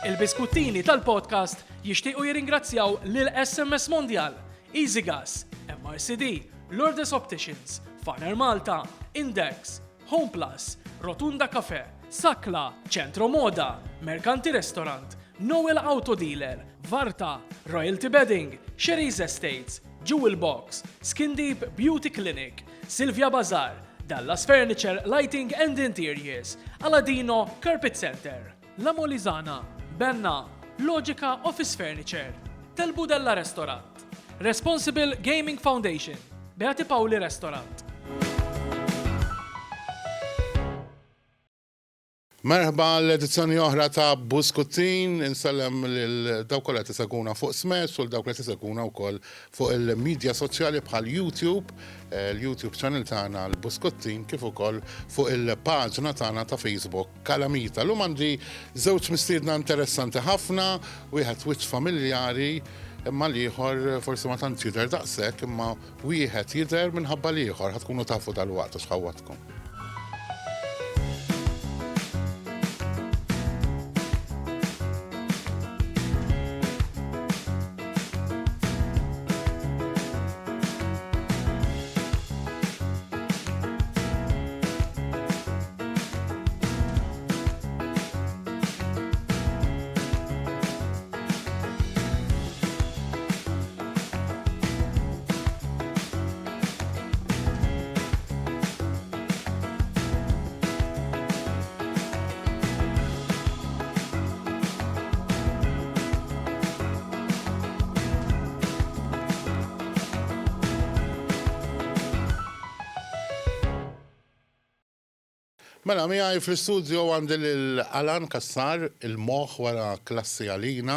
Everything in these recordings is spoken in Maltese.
Il-biskuttini tal-podcast jixtiequ jirringrazzjaw lil SMS Mondial, EasyGas, MRCD, Lourdes Opticians, Farner Malta, Index, Homeplus, Rotunda Cafe, Sakla, Centro Moda, Mercanti Restaurant, Noel Auto Dealer, Varta, Royalty Bedding, Sherry's Estates, Jewel Box, Skin Deep Beauty Clinic, Silvia Bazar, Dallas Furniture, Lighting and Interiors, Aladino Carpet Center, La Molizana, Benna, Logica Office Furniture, Telbu Della Restaurant, Responsible Gaming Foundation, Beati Pauli Restaurant. Merħba l-edizzjoni oħra ta' Buskuttin, insellem l-daw kolla tiseguna fuq Smash u l-daw kolla tiseguna u koll fuq il-medja soċjali bħal YouTube, l-YouTube channel tagħna l-Buskuttin, kif ukoll fuq il-paġna tagħna ta' Facebook Kalamita. L għandi żewġ mistiedna interessanti ħafna, wieħed wiċċ familjari, imma l-ieħor forsi ma tantx jidher daqshekk, imma wieħed jidher minħabba l-ieħor ħadkunu tafu dal-waqt x'ħawwadkom. Mela, miħaj fl-studio għandil il-Alan Kassar, il-moħ wara Klassi Għalina,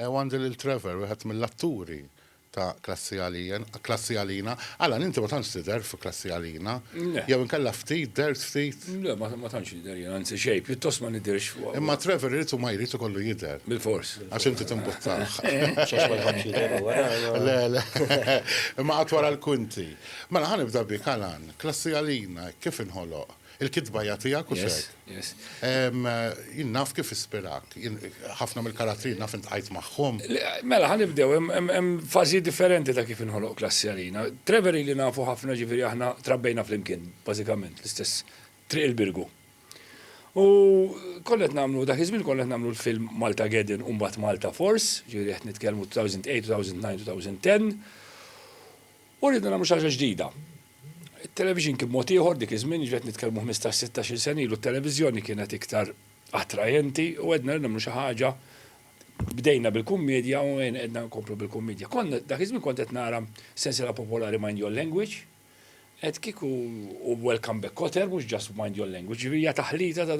u għandil il-Trevor, wieħed mill-atturi ta' Klassi Għalina. Alan, inti ma tantx tidher fi Klassi Għalina? Jew inkella ftit, der ftit? Le, ma tantx jidher jien, anzi xejn, pjuttost ma nidherx fuq. Imma Trevor irid u ma jrid kollu jidher. Bil-fors. Għax inti timbuttaħ. Le, imma qatt wara l-kunti. Mela ħanibda bik Alan, Klassi Għalina, kif inħoloq? Il-kidba jagħtijak u xejn. Yes. Jien naf kif ispirak, ħafna mill-karattri naf intqajt magħhom. Mela ħanibdew hemm fażi differenti ta' kif inħoloq Klassi Għalina. Trevor li nafu ħafna ġifieri aħna trabbejna flimkien, bażikament l-istess triq il-Birgu. U kollet nagħmlu dak iż-żmien kollet nagħmlu l-film Malta Geddin u mbagħad Malta Force, ġifieri qed nitkellmu 2008, 2009, 2010. U rridna nagħmlu xi ħaġa ġdida. Il-television kien mod ieħor dik iż-żmien ġiet nitkellmu 15-16 sen ilu t-televiżjoni kienet iktar attrajenti u għedna nagħmlu xi ħaġa bdejna bil-kummedja u għedna nkomplu bil-kummedja. Konna dak iż-żmien kont qed nara sensiela popolari Mind Your Language, qed kieku u Welcome Back Kotter mhux just Mind Your Language, hija taħlita ta'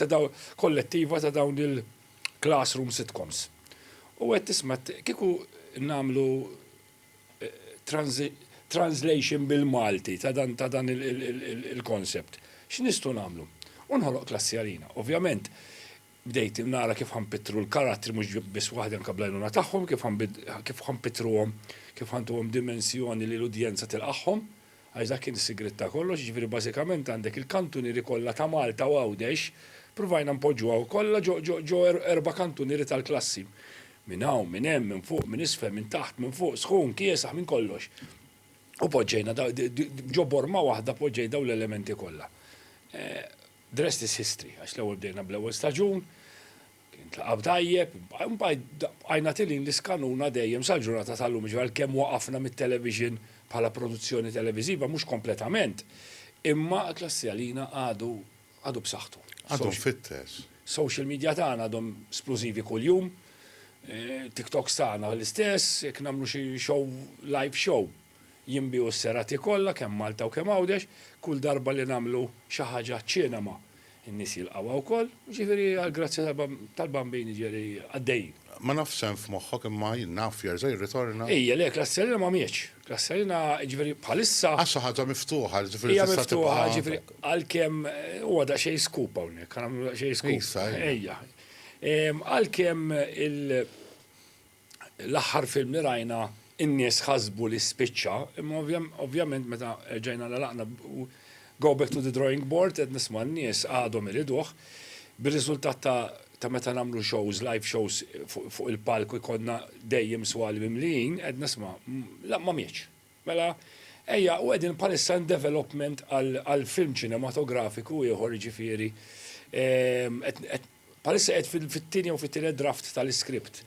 daw kollettiva ta' dawn il-classroom sitcoms. U qed tisma' kieku nagħmlu translation bil-Malti ta' dan il-koncept. X'nistgħu nagħmlu? Unħoloq Klassi Għalina. Ovvjament, bdejt nara kif ħanpittru l-karattri mhux biss waħda anke bl-għajnuna tagħhom, kif ħanpittruhom, kif ħantuhom dimensjoni li l-udjenza tilqaħħom, għax dak kien is-sigritt ta' kollox, jiġifieri bażikament għandek il-kantunieri kollha ta' Malta u Għawdex, provajna npoġġuha kollha ġo erba' kantunieri tal-klassi. Minn hawn, minn hemm, minn fuq, minn isfel, minn taħt, minn fuq, sħun, kiesaħ, minn kollox. U poġġejna, ġo borma waħda poġġej daw l-elementi kollha. The rest is history, għax l-ewwel bdejna bl-ewwel staġun, kien tlaqab tajjeb, għajna tilin l-iskanuna dejjem sal-ġurnata tal-lum ġval kemm waqafna mit-television bħala produzzjoni televiżiva mhux kompletament, imma Klassi Għalina għadu b'saħħtu. Għadhom fittex. Social media tagħna għadhom splużivi kuljum, TikToks tagħna l-istess, jekk nagħmlu xi show, live show. Jimbiju s-serati kollha kemm Malta u kemm Għawdex, kull darba li nagħmlu xi ħaġa ċinema in-nies jilqgħu wkoll, ġifieri għall-grazzja tal-bambini ġieri għaddejjin. Ma nafx hemm f'moħħok imma jien naf jerġa' jirritorna. Ejja le Klassi Għalina ma mhijiex. Klassi Għalina ġifieri bħalissa. Għax xi ħaġa miftuħa, ġifieri hija miftuħa, ġifieri għalkemm huwa daqsxejn skup hawnhekk, nagħmlu daqsxejn skup. Ejja. Għalkemm l-aħħar film li rajna in-nies ħasbu li spiċċa, imma ovvjament meta ġejna nagħlaqna go back to the drawing board qed nisma' n-nies għadhom iriduh bir-riżultat ta' meta nagħmlu shows, live shows fuq il-palku jkollna dejjem swali mimlin, qed nisma' la ma miex. Mela, ejja, u qegħdin palissa development għal film ċinematografiku ieħor ġifieri. Palissa qed fit-tieni u fit-tielet draft tal-iskript.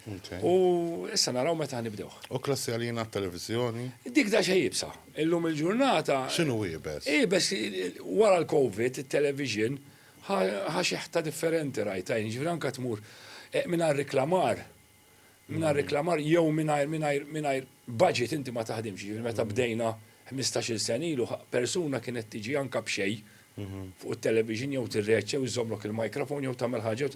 U issa naraw meta nibdew. U klassi għalina t-televizjoni? Dik da xejn jibsa. Illum il-ġurnata. X'inhu jibes? Bes wara l-COVID, it-television ħaxeħta differenti rajtajn, ġifri anka tmur mingħajr reklamar. Mingħajr reklamar jew mingħajr budget inti ma taħdimx. Ġifri meta bdejna 15-il sen ilu persuna kienet tiġi anka b'xejn fuq it-television jew tirreċċa jew iżommlok il-mikrofon jew tagħmel ħaġa.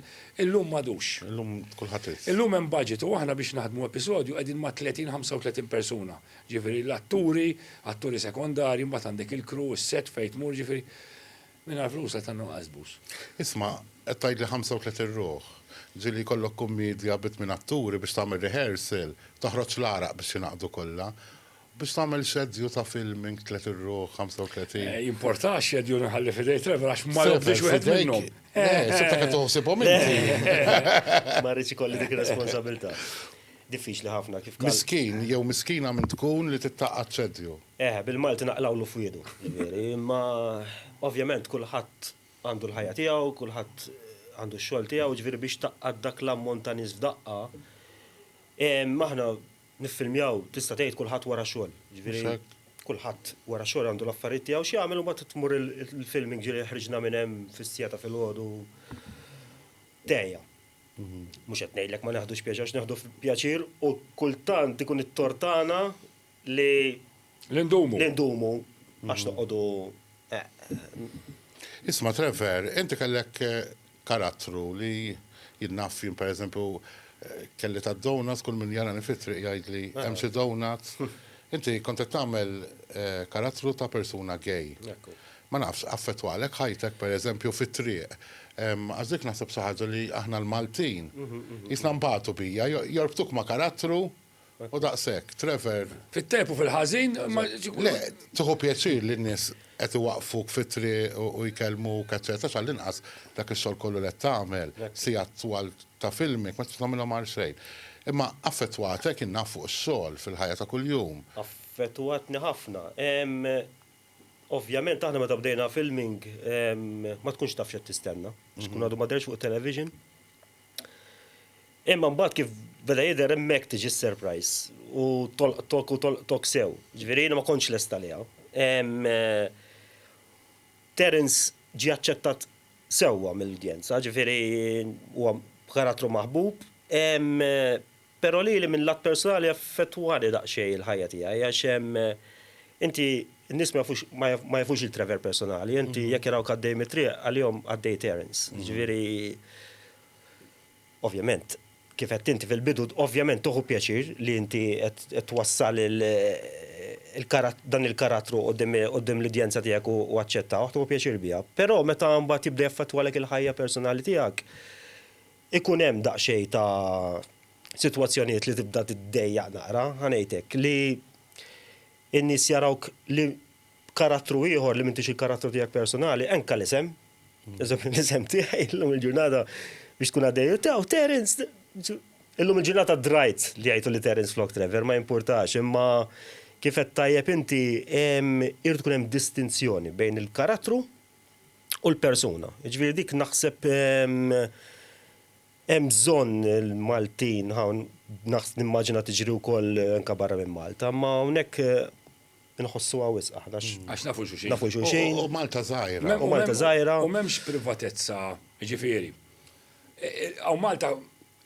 Illum m'għadux. Illum kulħadd. Illum hemm budget u aħna biex naħdmu episodju qegħdin ma' 30-35 persuna. Ġifieri l-atturi, atturi sekondarji, mbagħad għandek il-crew, is-set fejn tmur ġifieri mingħajr flus qed għandhom qasbus. Isma' qed tgħidli 35 ruħ. Ġieli jkollok kummedja bit minn atturi biex tagħmel rehearsal, toħroġ l-araq biex jinaqdu kollha. Biex tagħmel xedju ta' filming 3 ruħ, 35. Importa xedju nħalli fidej Trevor għax ma jobdix wieħed minnhom. Sebta qed toħsibhom inti. Ma rridx ikolli dik ir-responsabilità. Diffiċli ħafna kif qal. Miskin jew miskina minn tkun li tittaqqad xedju. Bil-Malti naqlawlu f'wiedu. Imma ovvjament kulħadd għandu l-ħajja tiegħu, kulħadd għandu x-xogħol tiegħu, ġifieri biex taqqad dak l-ammont ta' nies f'daqqa. Aħna niffilmjaw tista' tgħid kulħadd wara xogħol. Ġifieri kulħadd wara xogħol għandu l-affarijiet tiegħu xi jagħmel u mbagħad tmur il-filming ġieli ħriġna minn hemm fis-sjata filgħodu dejja. Mhux qed ngħidlek ma neħdux pjaċir, neħdu pjaċir u kultant ikun it-tortana li l-indumu għax noqogħdu. Isma' Trevor, inti kellek karattru li jinnaffin pereżempju kelli ta' donuts kull min jara nifitri jgħidli hemm xi donuts. Inti kont qed tagħmel karattru ta' persuna gay. Ma nafx affettwalek ħajtek pereżempju fit-triq. Għażdik naħseb xi ħaġa li aħna l-Maltin jisna mbagħtu bija, jorbtuk ma' karattru u daqshekk. Trevor. Fit-tepu fil-ħażin Le, tieħu pjaċir li n-nies qed iwaqfuk fit-triq u jkellmuk eċetera x'għall-inqas dak ix-xogħol kollu li qed tagħmel sigħat twal ta' filmik ma tista' tagħmilhom għal xejn. Imma affettwatek innaf fuq ix-xogħol fil-ħajja ta' kuljum. Affettwatni ħafna. Ovvjament aħna meta bdejna filming ma tkunx taf x'qed tistenna, x'kun għadu ma derx fuq television. Imma mbagħad kif beda jidher hemmhekk tiġi s-surprise u tok sew. Ġifieri ma kontx lesta liha. Terence ġie aċċettat sewwa mill-udjenza, ġifieri huwa karattru maħbub, però li minn lat personali affettwani daqsxejn il-ħajja tiegħi għax inti n-nies ma jafux il-Trevor personali, inti jekk jarawk għaddej mit-triq għalihom għaddej Terence. Ġifieri ovvjament kif qed inti fil-bidu ovvjament toħu pjaċir li inti qed twassal dan il-karattru qudiem l-udjenza tiegħek u aċċettaw, toħu pjaċir biha. Però meta mbagħad jibda jaffettwalek il-ħajja personali tiegħek, ikun hemm daqsxejn ta' sitwazzjonijiet li tibda tiddejjaq naqra, ħanejtek, li n-nies jarawk li karattru ieħor li m'intix il-karattru tiegħek personali, anke l-isem. L-isem tiegħi llum il-ġurnata biex tkun għaddej, Terence, illum il-ġurnata drajt li jgħidu li Terence flok Trevor, ma importax, imma kif qed tajjeb inti irid tkun hemm distinzjoni bejn il-karattru u l-persuna. Ġifieri dik naħseb hemm bżonn il-Maltin nimmaġina tiġri wkoll anke barra minn Malta, ma hawnhekk inħossuha wisq aħna għax nafu xulxin. Nafu xulxin. U Malta żgħira. U Malta żgħira. U m'hemmx privatezza, ġifieri. Aw Malta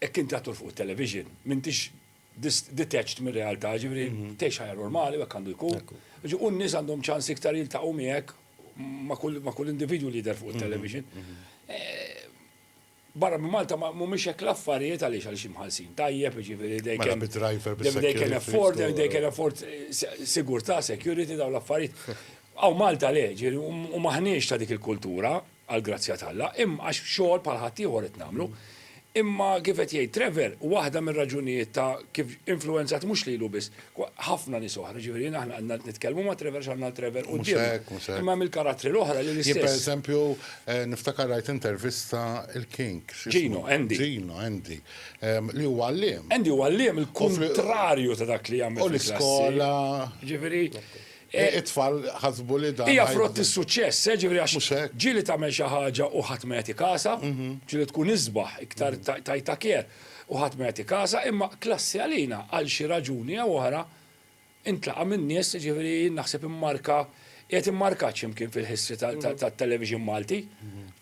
hekk inti għatur fuq television, m'intix detached mir-realtà, ġifieri tgħix ħajja normali hekk għandu jkun. U n-nies għandhom ċans iktar jiltaqgħu miegħek ma' kull individwu li jidher fuq television. Barra minn Malta mhumiex hekk l-affarijiet għaliex imħallsin tajjeb, ġifieri they can afford sigurtà, security dawn l-affarijiet. Aw Malta le, ġifieri u maħniex ta' dik il-kultura għal grazzja tal-Alla, imma għax xogħol bħal ħadd ieħor qed nagħmlu. Imma kif qed jgħid Trevor, waħda mir-raġunijiet ta' kif influenzat mhux lilu biss, ħafna nies oħra, ġifieri aħna għandna nitkellmu ma' Trevor x'għandna Trevor Mhux hekk, mhux hekk. Imma mill-karattri l-oħra li Jien per l-istess. eżempju, niftakar rajt intervista il-King. Gino, Andy. Gino, Andy. Li huwa għalliem. Andy huwa għalliem il-kontrarju ta' dak li jagħmel U l-iskola. Ġifieri, It-tfal ħasbu li dan. hija frott is-suċċess, ġifieri Mhux għax hekk. ġieli tagħmel xi ħaġa u ħadd ma jagħti kasa, ġieli tkun isbaħ iktar tajta kier u ħadd ma jagħti kasa, imma klassi għalina għal xi raġuni jew oħra intlaqa' minn nies ġifieri naħseb immarka qiegħed immarkat x'imkien fil-history tat-television Malti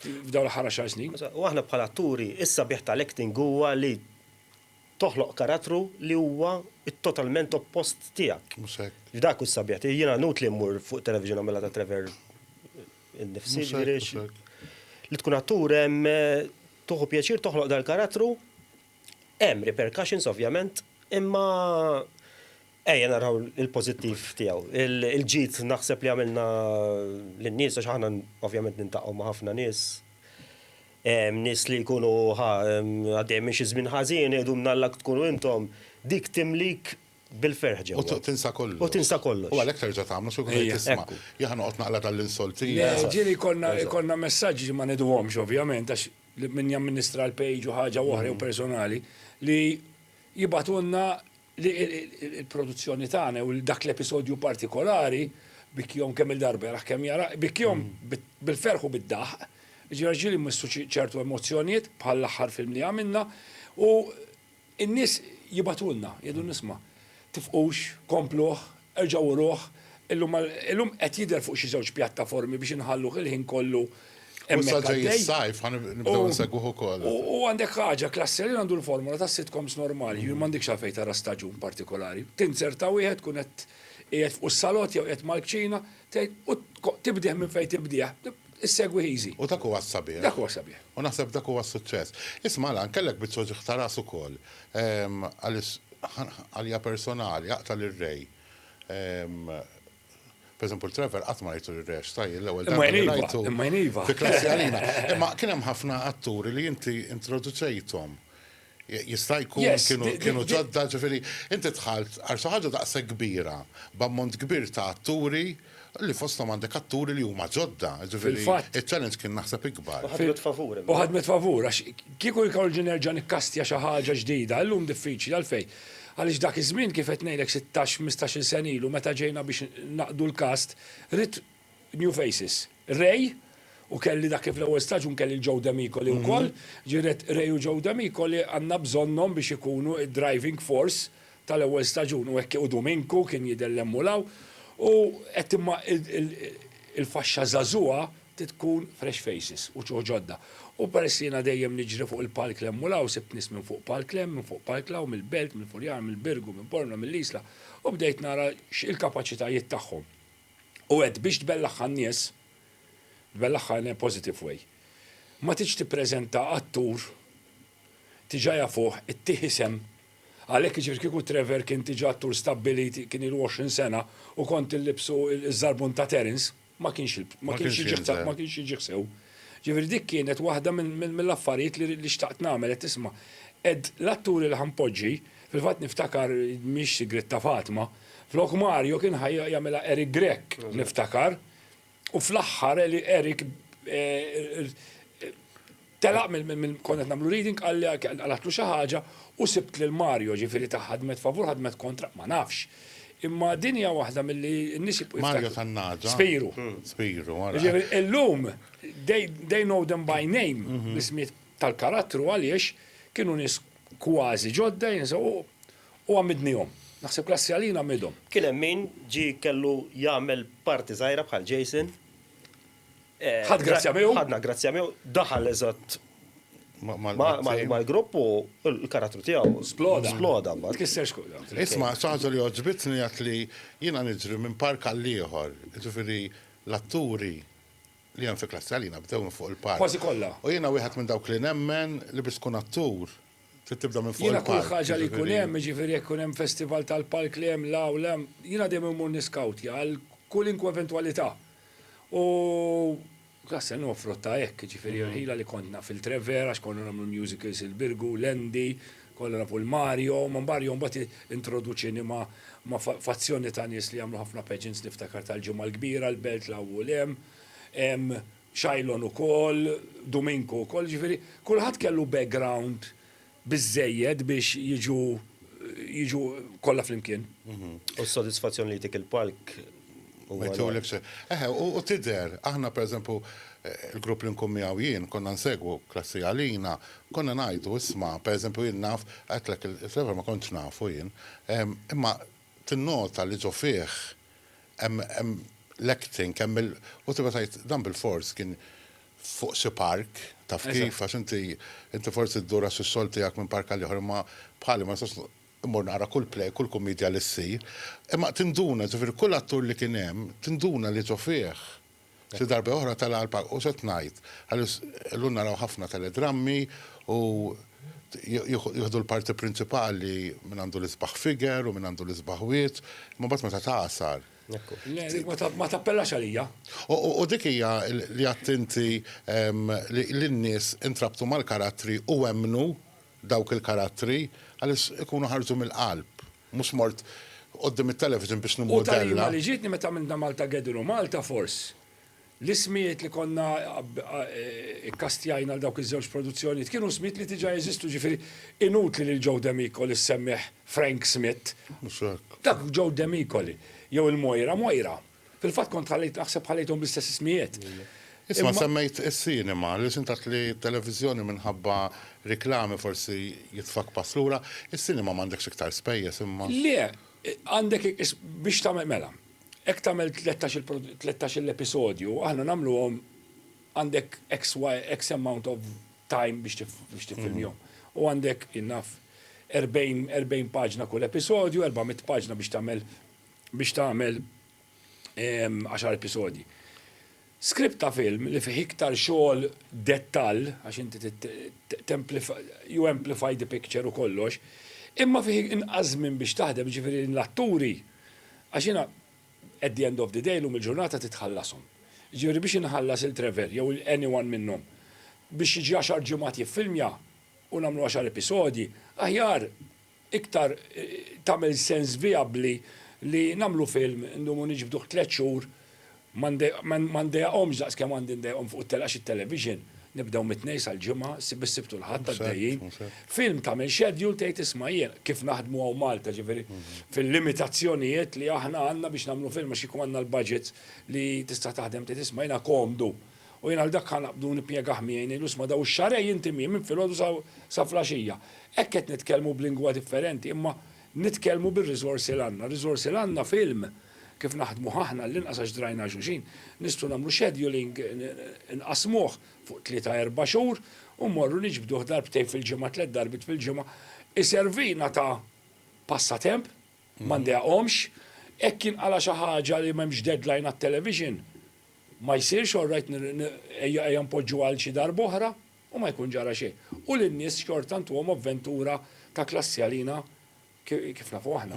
f'dawn l-ħara xar snin. U aħna bħala atturi, issa bieħ tal-acting huwa li toħloq karattru li huwa totalment oppost tiegħek. Mhux hekk. F'dak issa bieħ, jiena nut li mmur fuq television għamela ta' Trevor innifsi Mhux hekk, mhux hekk. li tkun attur hemm toħu pjaċir toħloq dal-karattru, hemm repercussions ovvjament, imma ejja naraw il-pożittiv tiegħu. Il-ġid naħseb li għamilna lin-nies għax aħna ovvjament nintaqgħu ma' ħafna nies. Nies li jkunu għaddej minn xi żmien ħażin jgħidu mnallak tkunu intom dik timlik bil-ferħ U ġewwa. tinsa kollu. U tinsa kollox. U għalhekk terġa' tagħmlu xi kun tisma'. ekku. Jaħna qed naqla tal-insolti. Ġieli konna messaġġi ma niduhomx ovvjament għax min jamministra l-page u ħaġa oħra u personali li jibatunna li il-produzzjoni tagħna u dak l-episodju partikolari bikjom kemm il-darba raħ kemm jara bikjom bil-ferħu bid-daħ. Ġirġili missu ċertu emozjonijiet bħal l-aħħar film li għamilna u n-nies jibatulna, jgħidu nisma' tifqux, kompluħ, erġaw ruħ, illum qed jidher fuq xi żewġ pjattaformi biex inħalluh il-ħin kollu U saġġej is-sajf ħan nibdew nsegwuh ukoll. U għandek ħaġa klassi li għandu l-formula ta' sitcoms normali, jien m'għandekx għalfejn tara staġun partikolari. Tinserta wieħed kun qed fuq is-salot jew qed mal-kċina, u tibdih minn fejn tibdih. Is-segwi easy. U dak huwa s-sabiħ. Dak huwa sabiħ. U naħseb dak huwa s-suċċess. Isma' lan kellek bitsoġiħ ta' ras ukoll. Għalja personali, jaqtal ir-rej. Per eżempju, Trevor qatt ma rajtu ir-rej x'tajjel l-ewwel Imma jniva. Fi klassi għalina. Imma kien hemm ħafna atturi li inti introduċejthom. Jista' jkun Yes, kienu ġodda ġifieri inti tħalt għal xi ħaġa daqshekk kbira b'ammont kbir ta' atturi li fosthom għandek atturi li huma ġodda. Ġifieri Fil-fatt. iċ-challenge kien naħseb ikbar. ħadmet favur. U ħadmet favur, għax kieku jkolġi nerġa' nikkastja xi ħaġa ġdida, llum diffiċli għalfejn. Għaliex dak iż-żmien kif qed ngħidlek 16-15 sen ilu meta ġejna biex naqdu l-kast, rid new faces. Ray, u kelli dak kif l-ewwel staġun kelli l-Joe D'Amico li wkoll, ġiret Ray u Joe D'Amico li għandna bżonnhom biex ikunu id-driving force tal-ewwel staġun u hekk u Dominku kien jidher emmulaw u qed imma il-faxxa żagħżugħa tkun fresh faces u ġodda. U peress jiena dejjem niġri fuq il-palk l-emmulaw, sibt nies minn fuq palk lem, minn fuq palk law, mill-Belt, mill-Furjar, mill-Birgu, minn Borna, mill-Isla, u bdejt nara il-kapaċitajiet tagħhom. U għed biex tbellaħħa n-nies, tbellaħħa in a positive way. Ma tiġ tippreżenta attur tiġaja fuq it-tieħ isem għalhekk ġifir kieku Trevor kien tiġa attur stabbili kien ilu 20 sena u kont illibsu iż-żarbun ta' Terence, ma kienx jiġi sew. Ġifir dik kienet waħda mill-affarijiet li xtaqt nagħmel qed tisma' ed l-atturi li ħampoġġi fil-fatt niftakar mhix sigrit ta' Fatma, flok Mario kien jagħmilha Eric Grek niftakar u fl-aħħar li Eric telaq minn konet nagħmlu reading għalatlu xi ħaġa u sibt lil Mario ġifieri ta' ħadmet favur ħadmet kontra ma nafx. Imma dinja waħda milli n-nies Mario Tannaġa. Spiru. Spiru, Ġifieri illum they know them by name l-ismiet tal-karattru għaliex kienu nies kważi ġodda u għamidnihom. Naħseb klassi għalina għamidhom. Kien hemm min ġi kellu jagħmel parti żgħira bħal Jason. Ħadd grazzja miegħu? Ħadna grazzja miegħu, daħal eżatt mal-grupp u l-karattru tiegħu. Sploda. Sploda. Tkisser xkoda. Isma' ċaġa li oġbitni għat li jiena niġri minn park għal ieħor, ġifieri l-atturi li hemm fi klassi għalina bdew fuq il-park. Kważi kollha. U jiena wieħed minn dawk li nemmen li biex tkun attur trid tibda minn fuq Jiena kull il-park. ħaġa li jkun hemm, ġifieri jekk ikun hemm festival tal-park li hemm law jiena dejjem immur niskawtja għal kull inkwu eventwalità. U Klasse nofru ta' hekk, ġifieri ħila li konna fil-Trever, għax konna nagħmlu musicals il-Birgu, l-Endi, konna nafu l-Mario, ma Mario mbagħad introduċini ma' fazzjoni ta' nies li jagħmlu ħafna pageants niftakar tal-ġimgħa l-kbira, l-Belt l-awwel hemm, Xajlon ukoll, Domingo ukoll, ġifieri kulħadd kellu background biżejjed biex jiġu kollha flimkien. U s-sodisfazzjoni li tik il-palk. U tidher, aħna per eżempju, il-grupp li nkun miegħu jien, konna nsegwu Klassi Għalina, konna ngħidu isma' per eżempju jien naf, għetlek il-Trevor ma kontx nafu jien, imma tinnota li ġo fih hemm l-acting, u tibqa' tgħid dan bil-fors kien fuq xi park, taf kif, għax inti forsi ddura xi xogħol tiegħek minn park għal ieħor, imma bħali ma nistax immur nara kull play, kull komedja li ssir, imma tinduna, ġifieri kull attur li kien hemm, tinduna li ġo fih. Xi darba oħra tal-park u x'qed ngħid, llum naraw ħafna teledrammi u jieħdu l-parti prinċipali minn għandu l-isbaħ figer u minn għandu l-isbaħ wiet, ma bad meta taqsar. Ma tappellax għalija. U dik hija li attinti li n-nies intrabtu mal-karattri u hemmnu dawk il-karattri għaliex ikunu ħarġu mill-qalb, mhux mort qoddim it-television biex nimmodella. U tal-jima li ġietni meta minna Malta Gediru Malta fors. L-ismijiet li konna ikkastjajna l-dawk iż-żewġ produzzjonijiet kienu smijiet li tiġa jeżistu ġifieri inutli li Joe D'Amico li semmeħ Frank Smith. Dak Joe D'Amico li jew il-Mojra. Fil-fatt kont naħseb ħallejthom bl-istess ismijiet. Isma' semmejt is-sinema li xintat li televizjoni minħabba riklami forsi jitfak pass lura, is-sinema m'għandekx iktar spejjeż imma. Le, għandek biex tagħmel mela. Hekk tagħmel 13 l-episodju, aħna nagħmluhom għandek X amount of time biex tifilmjhom. U għandek innaf 40 paġna kull episodju, 400 paġna biex tagħmel 10 episodji. Skript ta' film li fih iktar xogħol dettall għax inti you amplify the picture u kollox, imma fih inqas minn biex taħdem ġifieri l-atturi għax jiena at the end of the day lum il-ġurnata titħallashom. Ġifieri biex inħallas il-Trevor jew anyone minnhom biex jiġi 10 ġimgħat jiffilmja u nagħmlu 10 episodji, aħjar iktar tagħmel sens viabli li nagħmlu film ndumu niġbduh 3 xhur mandejaqhomx daqs kemm għandi ndejqhom fuq it-television. Nibdew mit-tnejn sal-ġimgħa, sibtu l-ħadd għaddejjin. Film tagħmel schedule tgħid isma' jien kif naħdmu hawn Malta, ġifieri fil-limitazzjonijiet li aħna għandna biex nagħmlu film għax ikun għandna l-budgets li tista' taħdem tgħid isma' jiena komdu. U jiena l dak ħanaqbdu nippjegah miegħi l ma daw ix-xarej inti minn filgħodu sa flaxija. Hekk qed nitkellmu b'lingwa differenti, imma nitkellmu bir-riżorsi l għandna. Riżorsi l għandna film kif naħdmu ħahna l-inqas għax drajna xulxin, nistgħu nagħmlu scheduling inqasmuh fuq 3-4 xhur u mmorru niġbduh darbtejn fil-ġimgħa 3 darbit fil-ġimgħa. Iservina ta' passatemp, m'għandehomx, hekk inqala xi ħaġa li m'hemmx deadline għat-television. Ma jsirx orrajt ejja npoġġu għal xi darba oħra u ma jkun ġara xejn. U lin-nies xorta ntuhom avventura ta' Klassi Għalina kif nafu aħna.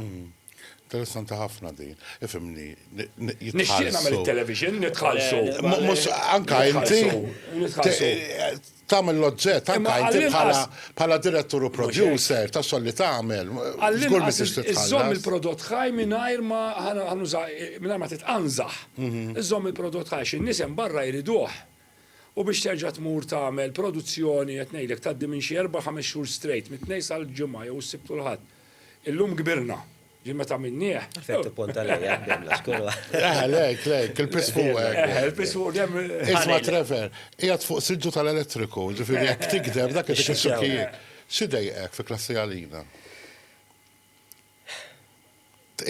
Interessanti ħafna din. Ifimni, Nixtieq nagħmel it-television, nitħallsu. Mhux anka inti tagħmel l-oġġett, anka inti bħala direttur u producer ta' xogħol li tagħmel. Żgur li iżomm il-prodott ħaj mingħajr ma titqanżaħ. Iżomm il-prodott ħaj x'in-nies hemm barra jriduh. U biex terġa' tmur tagħmel produzzjoni qed ngħidlek tgħaddi minn xi 4-5 xhur straight, mit-tnejn sal-ġimgħa jew s-sibt u l-ħadd. Illum kbirna. Ġimma ta' minnieħ. Fett ponta lejja, bemla, skurwa. Lejk, il-pisfu. Il-pisfu, dem. Isma Trevor, jgħat fuq silġu tal-elettriku, ġifiri jgħak tikdeb, dak dik il-xukkijiet. Xidejqek fi Klassi Għalina?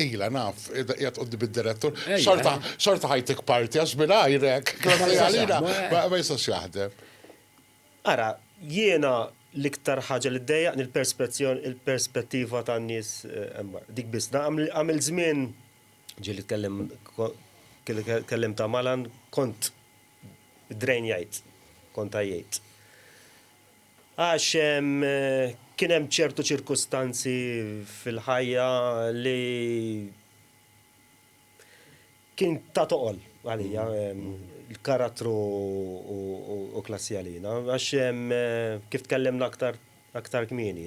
Ila, naf, jgħat qoddi bid-direttur, xorta ħajtik parti, għax bil-għajrek. Klassi Għalina, ma jistax jaħdem. Ara, jiena l-iktar ħaġa li d-dejjaq il-perspettiva ta' n-nies dik bisna. Għamil żmien ġili tkellem ta' Malan, kont drejn jgħid, kont jgħid. Għax kien hemm ċertu ċirkustanzi fil-ħajja li kien ta' toqol għalija il-karattru u klassi għalina, għax kif tkellimna aktar kmini,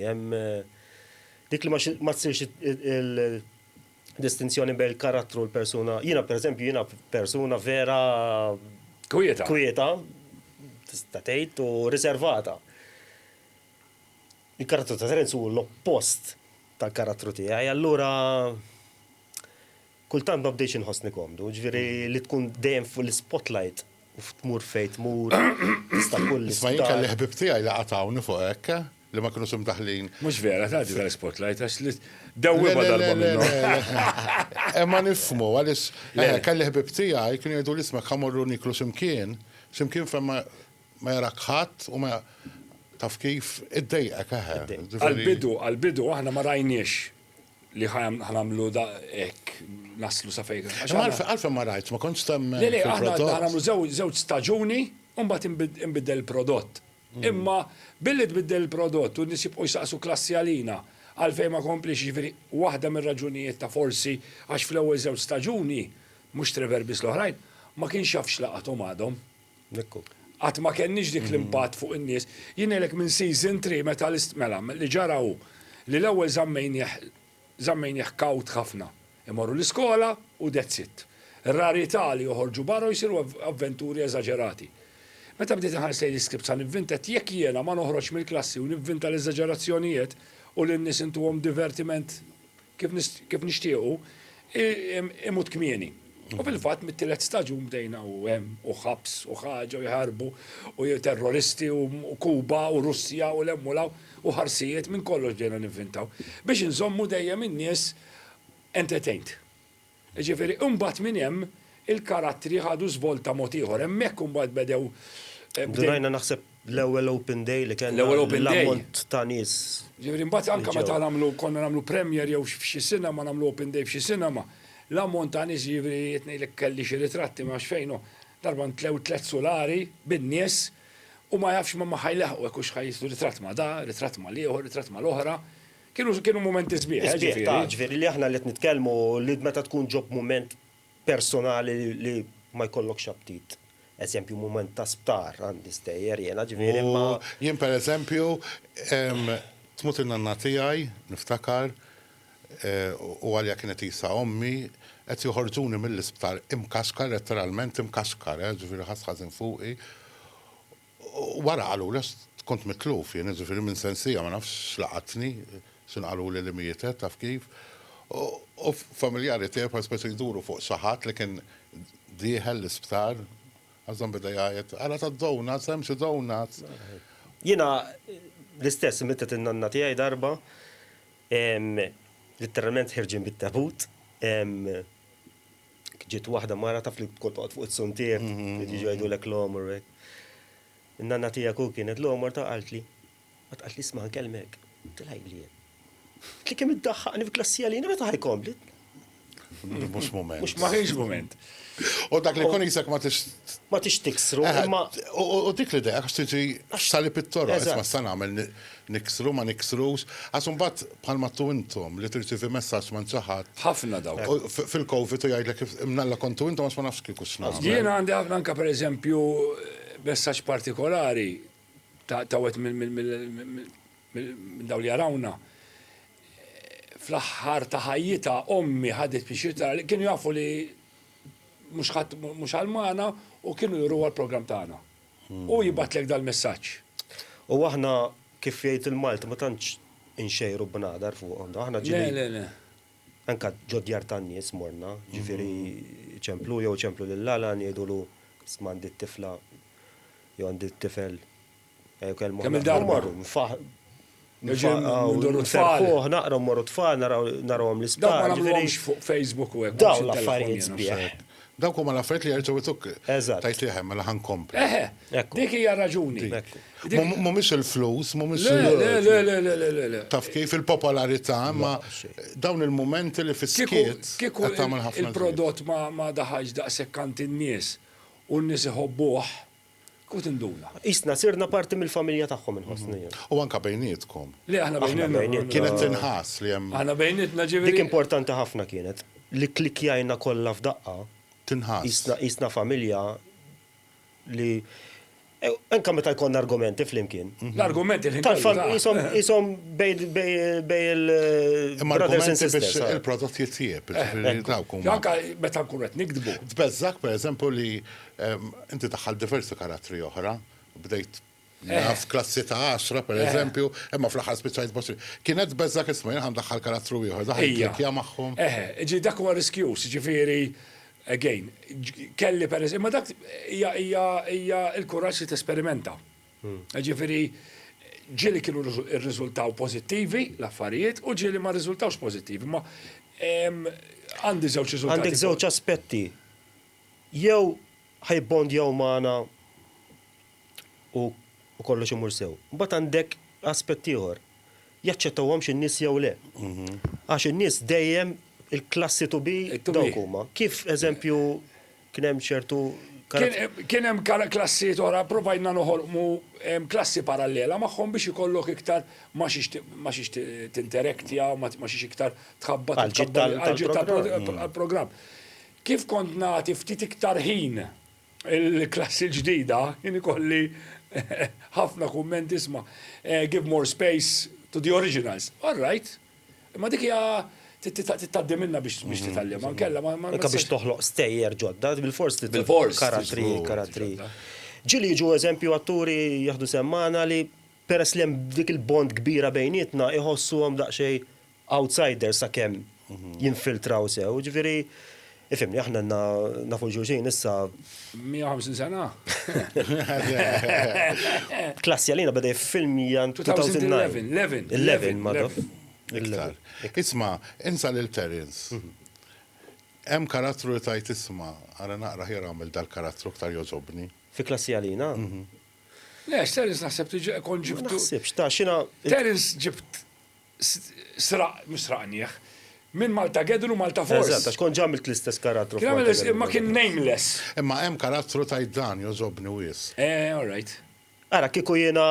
dik li ma tsirx il-distinzjoni bejn il-karattru u l-persuna. Jiena persuna vera kwieta, tista' tgħid u riservata. Il-karattru ta' Terence hu l-oppost tal-karattru tiegħi, allura kultant ma bdejx inħossni komdu, ġifieri li tkun dejjem fuq l-spotlight u tmur fejn tmur tista' kull Isma' jien kelli ħbib tiegħi li qatawni fuq hekk li ma kienu simdaħlin. Mhux vera, tagħti tal-spotlight għax li dewwiba darba minnhom. Ma nifhmu għaliex kelli ħbib tiegħi kienu jgħidu l-ismek ħamorru niklu x'imkien fejn ma jarak ħadd u ma taf kif iddejqek Għal-bidu aħna ma rajniex li ħanamlu da ek naslu sa fejn. Għalfem ma rajt, ma konċ tam. Le, aħna ħanamlu żewġ staġuni u mbagħad inbiddel il-prodott. Imma billi tbiddel il-prodott u nies jibqgħu jsaqsu klassi għalina għalfejn ma komplix jiġifieri waħda mir-raġunijiet ta' forsi għax fl-ewwel żewġ staġuni mhux Trevor biss l-oħrajn ma kienx jaf x'laqathom għadhom. Qatt ma kenniex dik l-impatt fuq in-nies. Jien għalek minn season 3 meta li ġaraw li l-ewwel żammejn jeħkawt ħafna. Imorru l-iskola u that's it. Ir-rarità li joħorġu barra jsiru avventuri eżaġerati. Meta bdejt inħares lejn l-iskript sa nivvintet jekk jiena ma noħroġ mill-klassi u nivvinta l-eżaġerazzjonijiet u li n-nies intuhom divertiment kif nixtiequ, imut kmieni. U fil-fatt mit-tielet staġun bdejna u ħabs u ħaġa u jħarbu u terroristi u Kuba u Russja u l-emmulaw u ħarsijiet minn kollox bdejna nivvintaw. Biex nżommu dejjem in-nies entertained. Ġifieri imbagħad minn hemm il-karattri ħadu żvolta mod ieħor, hemmhekk imbagħad bedew. Durajna naħseb l-ewwel Open Day li kien l-ammont ta' nies. Ġifieri mbagħad anke meta konna nagħmlu premier jew f'xi sinema nagħmlu Open Day f'xi sinema. L-ammont ta' nies ġifieri jtnejlek kelli xi ritratti ma x'fejn darba ntlew tliet solari bin-nies u ma jafx ma ħajleħqu hekk hux ħajjistu ritratt ma' da, ritratt ma' ieħor, ritratt ma' l-oħra. Kienu momenti sbieħ. Ġifieri li aħna li qed nitkellmu li meta tkun ġob mument personali li ma jkollokx aptit. Eżempju mument ta' sptar għandi stejjer jiena ġifieri ma. Jien pereżempju tmut in-nanna tiegħi niftakar u għalja kienet isa ommi qed joħorġuni mill-isptar imkaxkar, letteralment imkaxkar, ġifieri ħasħażin fuqi. Wara qalu kont mitluf jien ġifieri minn sensija ma nafx laqatni x'inqalu li mietet taf kif. U familjari tiegħi per speċi jduru fuq xi ħadd li kien dieħel l-isptar għażhom bida jgħid ara tad-donuts hemm xi donuts. Jiena l-istess mittet in-nanna tiegħi darba literalment ħirġin bit-tabut. Ġiet waħda mara taf li tkun toqgħod fuq is-suntier li jiġu jgħidulek l-omor hekk. In-nanna tiegħek hu kienet l-omor ta' qaltli. Ma tqalt li isma' nkellmek. Tilgħid li Tli kemm iddaħħaqni f'klassi għalina meta ħajkompli. Mhux moment. Mhux ma ħejx moment. U dak li jkun jisek ma tix tiksru, imma u dik l-idea għax tiġi sali pit-toroq, isma' sta nagħmel niksru ma niksrux, għax imbagħad bħalma tu intom li tirċievi messaġġ minn xi ħadd. Ħafna dawk. Fil-COVID u jgħidlek imnalla kontu intom għax ma nafx kieku x'nagħmel. Jiena għandi ħafna anke pereżempju messaġġ partikolari ta' wet minn dawn li jarawna. Fl-aħħar ta' ħajjita ommi ħadet biex li kienu jafu li mhux għalmana u kienu juru għal-programm tagħna. U jibatlek dal-messaġġ. U aħna kif jgħid il-Malti ma tantx inxejru b'nadar fuq aħna ġieli. Le. Anka ġodjar tan-nies morna, ġifieri ċemplu jew ċemplu lil-lalan jgħidulu isma' għandi t-tifla jew għandi t-tifel. Kemm il-darba. Naqraw morru tfal, narawhom l-isptar. Fuq Facebook u hekk. Dawn l-affarijiet sbieħ. Dawk huma l-affarijiet li jerġgħu jituk. Eżatt. Tajt li hemm mela ħankompli. Dik hija raġuni. Mhumiex il-flus, mhumiex Le. taf kif il-popolarità, ma dawn il-momenti li fis-skiet kieku il-prodott ma daħħax daqshekk kant in-nies u n-nies iħobbuh. Kut induna. Isna sirna parti mill-familja tagħhom inħossni. U anka bejnietkom. Le aħna bejnietna. Kienet tinħass li hemm. Aħna bejnietna ġifieri. Dik importanti ħafna kienet. Li klikjajna kollha f'daqqa. Tinħass. Isna familja li anka meta jkollna argumenti flimkien. L-argumenti li Tal-fan jisom bej Imma il-brothers and argumenti biex sisters. il-prodott jittieb, dawk Anka meta nkun qed nikdbu. Tbeżżak, per eżempju, li inti daħħal diversi karattri oħra, bdejt naf klassi ta' 10, per eżempju, imma fl-aħħar spiċajt boxri. Kienet tbeżżak isma' jien daħħal karattru ieħor, daħħal klikja magħhom. Dak huwa riskjus, ġifieri, again, kelli per eżempju, imma dak hija l-kuraġġ li tesperimenta. Ġifieri, ġieli kienu rriżultaw pożittivi l-affarijiet u ġieli ma rriżultawx pożittivi, ma għandi żewġ riżultati. Għandek żewġ aspetti. Jew ħajbondjaw magħna u kollox imur sew. Mbagħad għandek aspett ieħor. Jaċċettawhom x'in-nies jew le. Għax in-nies dejjem il-klassi to be dawk huma. Kif eżempju kien hemm ċertu Kien hemm klassi oħra provajna noħolqu klassi parallela magħhom biex ikollok iktar ma xiex tinterektja, ma xiex iktar tħabbat għal-programm. Kif kont nagħti ftit iktar ħin il-klassi l-ġdida, jien ikolli ħafna kummenti isma' give more space to the originals. All right. Ma dik hija titaddi minna biex titallem, ma nkella ma. Anka biex toħloq stejjer ġodda, bil-fors karatri. Ġili jiġu eżempju atturi jaħdu semmana li peress li hemm dik il-bond kbira bejnietna iħossuhom daqsxejn outsiders sakemm jinfiltraw sew. Ġifieri ifhimni aħna nafu ġurġin issa 150 sena. Klassi għalina beda film jan 2009. 11 madaf. Iktar. Isma, insa l-Terence. Hemm karattru li tajt isma, għara naqra ħjar għamil dal-karattru ktar joġobni. Fi klassi għalina? Le, Terence naħseb kon ġibtu. Naħsibx, ta' xina. Terence ġibt mux sraqnieħ. Min Malta Gedru Malta Force. Eżatt, għax kon ġamilt l-istess karattru. Imma kien nameless. Imma hemm karattru tajt dan joġobni wis. All right. Ara, kiku jena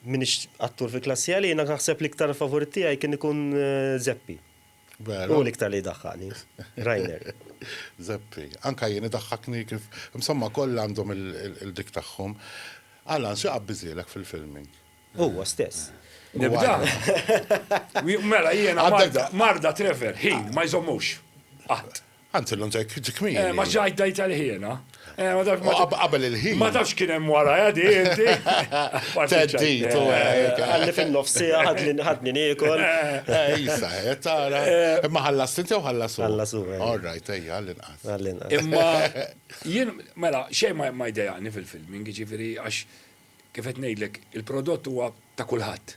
minix attur fi klassi għali, jena naħseb l-iktar favorit tiegħi kien ikun Zeppi. U l-iktar li daħħani. Rainer. Zeppi. Anka jien daħħakni kif, insomma koll għandhom il-dik tagħhom. Għallan, xi qabbiżilek fil-filming? Huwa stess. Nibda. Mela jiena Marda Trevor, ħin, ma jżommux. Qatt. Għantilhom ġekmi. Ma ġajt dajt għal-ħiena. Qabel il-ħin. Ma tafx kien hemm wara di inti. Teddit u Għalli fin-nofsi ħadni niekol. Issa, tara. Imma ħallast inti u ħallasu? Ħallasu. All right, ejja, għall-inqas. Imma jien mela xejn ma jdejaqni fil-filming, ġifieri għax kif qed ngħidlek il-prodott huwa ta' kulħadd.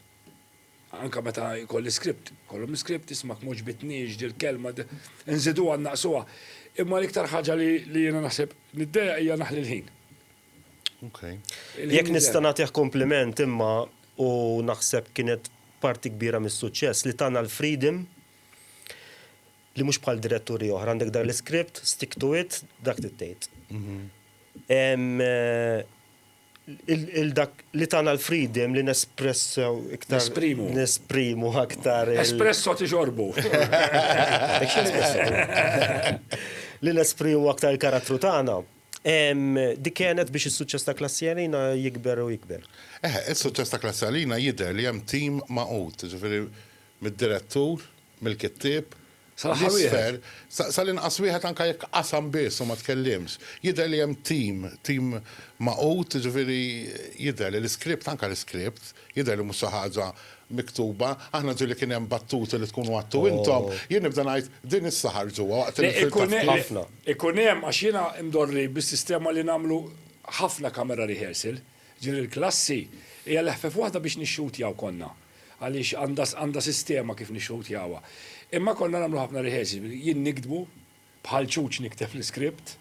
Anka meta jkolli skript, kollhom skript ismak mhux bitniex dil-kelma nżiduha naqsuha. Imma l-iktar ħaġa li jiena naħseb niddeja hija naħli l-ħin. Jekk nista' nagħtih kompliment imma u naħseb kienet parti kbira mis-suċċess li tagħna l-freedom li mhux bħal diretturi oħra għandek dar l-iskript, stick to it, dak tittejt. Il-dak li tagħna l-freedom li nespressew iktar. Nesprimu aktar. Espresso tiġorbu. Li nesprimu aktar il-karattru tagħna. Dik kienet biex is-suċċess ta' klassi għalina jikber u jikber. Is-suċċess ta' klassi għalina jidher li hemm tim maqut, ġifieri mid-direttur, mill-kittieb, l-isfer, sal-inqas wieħed anke jekk qasam biss u ma tkellimx. Jidher li hemm tim maqut, ġifieri jidher li l-iskript anke l-iskript, jidher li mhux xi ħaġa miktuba, aħna ġili kien hemm battuti li tkunu għattu intom, jien nibda ngħid din is-saħar ġewwa waqt il-film. Ikun hemm għax jiena imdorri bis-sistema li nagħmlu ħafna kamera rehearsal, ġieli l-klassi hija leħfef waħda biex nixxutjaw konna. Għaliex għandha sistema kif nixxutjawha. Imma konna nagħmlu ħafna rehearsal, jien nikdbu bħal ċuċ nikteb l-iskript,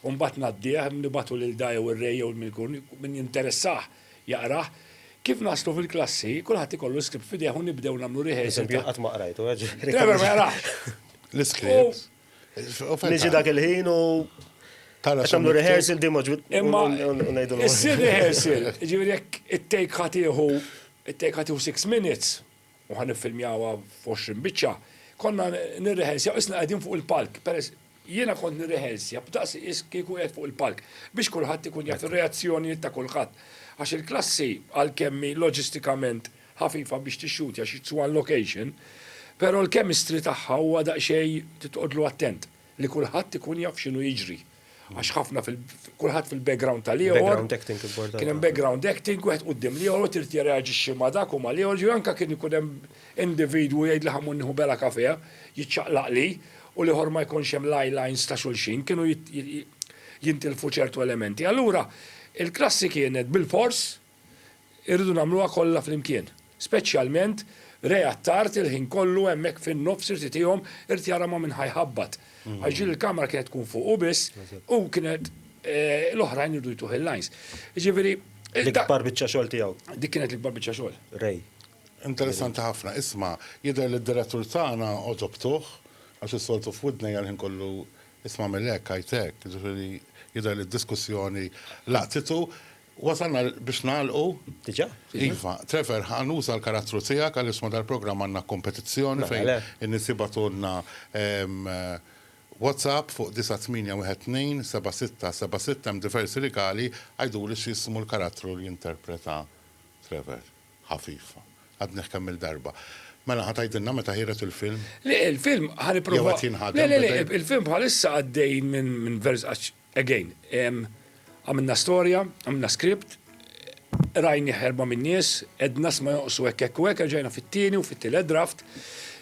u mbagħad ngħaddih nibatu lil daja u r-rej jew min jinteressah jaqrah. Kif naslu fil-klassi, kulħadd ikollu l-iskript f'idejh u nibdew nagħmlu rehearsal. Qatt ma qrajtu, Trevor ma jarax. L-iskript. Niġi dak il-ħin u nagħmlu rehearsal di moġbud. Imma issir rehearsal, ġifieri jekk it-take ħatiħu 6 minutes u ħanifilmjawha f'20 biċċa, konna nirrehearsal isna qegħdin fuq il-palk. jiena kont nirreħelsja b'daqs kieku qed fuq il-palk biex kulħadd ikun jaf ir-reazzjonijiet ta' kulħadd. Għax il-klassi għal-kemmi loġistikament ħafifa biex tixxutja xi one location, però l-chemistry tagħha huwa daqsxejn titqodlu attent li kulħadd ikun jaf x'inhu jiġri. Għax ħafna kulħadd fil-background tal-ieħor. Background acting importanti. Kien hemm background acting, wieħed quddiem liħor trid jirreaġixxi ma' dak u ma' liħor, ġi anke kien ikun hemm individwu jgħid li ħammur nieħu bela kafè, jiċċaqlaq li, u liħor ma jkunx hemm lines ta' xulxin, kienu jintilfu ċertu elementi. Allura, il-klassi kienet bil-fors irridu nagħmluha kollha flimkien. Speċjalment reattart il-ħin kollu hemmhekk fin-nofs irtid ihom irid jara ma' minn ħajħabbat. Għaġġil il-kamera kienet tkun fuq u biss u kienet l-oħrajn irdu jtuħ il-lines. Ġifieri. L-ikbar biċċa xogħol tiegħu. Dik kienet l-ikbar biċċa xogħol. Rej. Interessanti ħafna. Isma' jidher li d-direttur tagħna oġobtuh għax is-soltu f'wudnej għal-ħin kollu isma' mill-hekk high-tech, ġifieri jidher li d-diskussjoni laqtitu. Wasalna biex nagħlqu. Diġà? Iva, Trevor, ħanuża l-karattru tiegħek għaliex ma dal-programm għandna kompetizzjoni fejn in-nies jibatulna WhatsApp fuq 9812-7676 hemm diversi rigali għajdu li x'jismu l-karattru li jinterpreta Trevor. Ħafifa. Għad neħkemm il-darba. Mela ħatajdilna meta ħiret il-film? Le, il-film ħaniprofa. Jew qed jinħadem Le, bidej? il-film bħalissa għaddej minn again. Għamilna storja, għamilna script, rajni ħerba minn nies, edna sma joqsu hekk u hekk, ġejna fit-tieni u fit-tielet draft.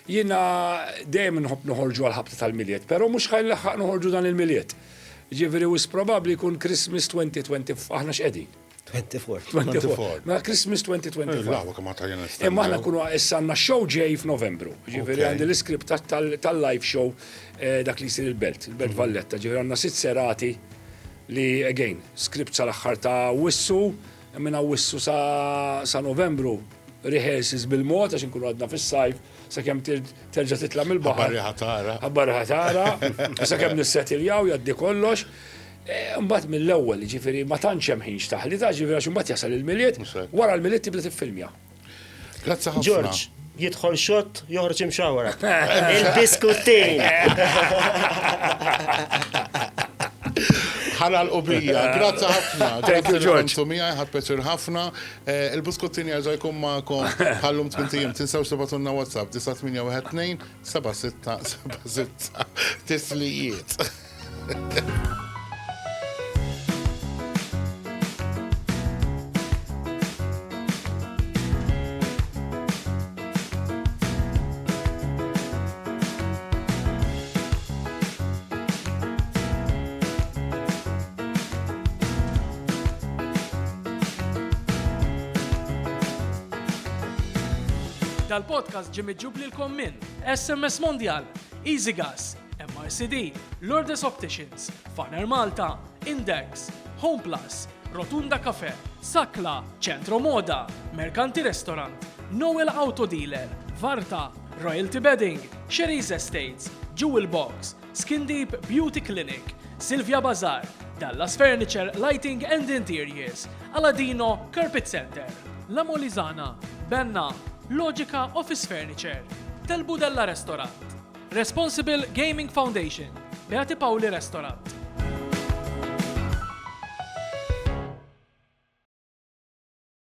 Jiena dejjem nħobb noħorġu għal-ħabta tal-miliet, però mhux ħajlaħħaq noħorġu dan il-miliet. Ġifieri wis probabbli jkun Christmas 2020 aħna x'qegħdin. 24. Ma Christmas 2025. Lawa kemm ħadd jenna. Imma aħna kunu issa għandna show ġej f'Novembru. Ġifieri għandi l-iskript tal-live show dak li jsir il-Belt Valletta. Ġifieri għandna 6 serati li again, script sal-aħħar ta' wissu, minna wissu sa' Novembru, rehearsals bil-mod għax inkunu għadna fis-sajf, sakemm terġa' titla' mill-baħar. Ħabbar ħatara, sakemm nissettiljaw jgħaddi kollox. Mbagħad mill-ewwel, ġifieri ma tantx hemm ħin taħlita, ġifieri għax imbagħad jasal il-miliet, wara l-miliet tibda tiffilmja. Grazzi ħafna. George, jidħol xott, joħroġ imxawara. Il-biskutin. ħala l-qobija, grazzi ħafna. Thank you, George. Ħad peċir ħafna. Il-buskuttin jarġa jkun ma'kom ħallum 20 tinsawx tibatunna WhatsApp 9812-7676 tislijiet. Dal-podcast ġimmi ġublilkom minn SMS Mondial, Easy Gas, MRCD, Lourdes Opticians, Faner Malta, Index, Home Plus, Rotunda Cafe, Sakla, Centro Moda, Mercanti Restaurant, Noel Auto Dealer, Varta, Royalty Bedding, Sherry's Estates, Jewel Box, Skin Deep Beauty Clinic, Silvia Bazar, Dallas Furniture, Lighting and Interiors, Aladino Carpet Center, La Molizana, Benna, Logica Office Furniture, Telbu Della Restaurant, Responsible Gaming Foundation, Beati Pauli Restaurant,